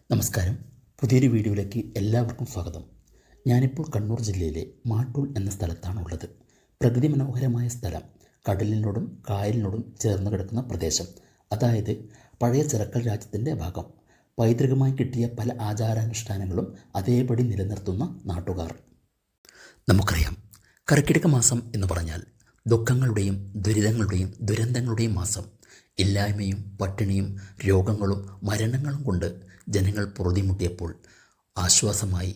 നമസ്കാരം. പുതിയൊരു വീഡിയോയിലേക്ക് എല്ലാവർക്കും സ്വാഗതം. ഞാനിപ്പോൾ കണ്ണൂർ ജില്ലയിലെ മാട്ടൂൽ എന്ന സ്ഥലത്താണുള്ളത്. പ്രകൃതി മനോഹരമായ സ്ഥലം, കടലിനോടും കായലിനോടും ചേർന്ന് കിടക്കുന്ന പ്രദേശം, അതായത് പഴയ ചിറക്കൽ രാജ്യത്തിൻ്റെ ഭാഗം. പൈതൃകമായി കിട്ടിയ പല ആചാരാനുഷ്ഠാനങ്ങളും അതേപടി നിലനിർത്തുന്ന നാട്ടുകാർ. നമുക്കറിയാം, കർക്കിടക മാസം എന്ന് പറഞ്ഞാൽ ദുഃഖങ്ങളുടെയും ദുരിതങ്ങളുടെയും ദുരന്തങ്ങളുടെയും മാസം. ഇല്ലായ്മയും പട്ടിണിയും രോഗങ്ങളും മരണങ്ങളും കൊണ്ട് ജനങ്ങൾ പൊറുതിമുട്ടിയപ്പോൾ ആശ്വാസമായി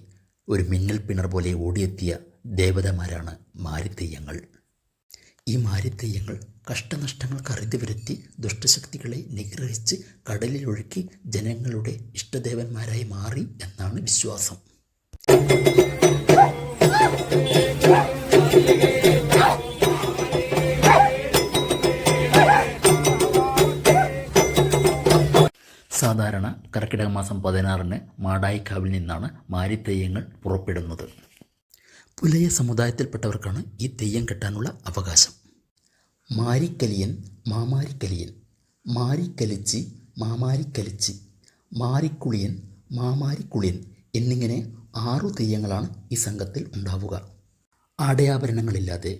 ഒരു മിന്നൽ പിണർ പോലെ ഓടിയെത്തിയ ദേവതമാരാണ് മാരിത്തെയ്യങ്ങൾ. ഈ മാരിത്തെയ്യങ്ങൾ കഷ്ടനഷ്ടങ്ങൾക്ക് അറുതി വരുത്തി ദുഷ്ടശക്തികളെ നിഗ്രഹിച്ച് കടലിലൊഴുക്കി ജനങ്ങളുടെ ഇഷ്ടദേവന്മാരായി മാറി എന്നാണ് വിശ്വാസം. സാധാരണ കർക്കിടക മാസം 16-ന് മാടായിക്കാവിൽ നിന്നാണ് മാരിത്തെയ്യങ്ങൾ പുറപ്പെടുന്നത്. പുലയ സമുദായത്തിൽപ്പെട്ടവർക്കാണ് ഈ തെയ്യം കെട്ടാനുള്ള അവകാശം. മാരിക്കലിയൻ, മാമാരിക്കലിയൻ, മാരിക്കലിച്ചി, മാമാരിക്കലിച്ചി, മാരിക്കുളിയൻ, മാമാരിക്കുളിയൻ എന്നിങ്ങനെ 6 തെയ്യങ്ങളാണ് ഈ സംഘത്തിൽ ഉണ്ടാവുക. ആടയാഭരണങ്ങളില്ലാതെ,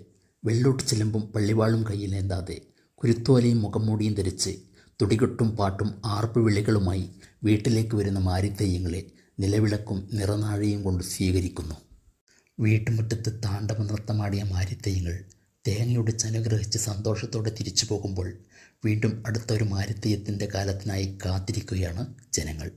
വെള്ളോട്ട് ചിലമ്പും പള്ളിവാളും കയ്യിലേന്താതെ, കുരുത്തോലയും മുഖംമൂടിയും ധരിച്ച് തുടികൊട്ടും പാട്ടും ആർപ്പ് വിളികളുമായി വീട്ടിലേക്ക് വരുന്ന മാരിത്തെയ്യങ്ങളെ നിലവിളക്കും നിറനാഴിയും കൊണ്ട് സ്വീകരിക്കുന്നു. വീട്ടുമുറ്റത്ത് താണ്ഡവ നൃത്തമാടിയ മാരിത്തെയ്യങ്ങൾ തേങ്ങയൊടിച്ച് അനുഗ്രഹിച്ച് സന്തോഷത്തോടെ തിരിച്ചു പോകുമ്പോൾ വീണ്ടും അടുത്തൊരു മാരിത്തെയ്യത്തിൻ്റെ കാലത്തിനായി കാത്തിരിക്കുകയാണ് ജനങ്ങൾ.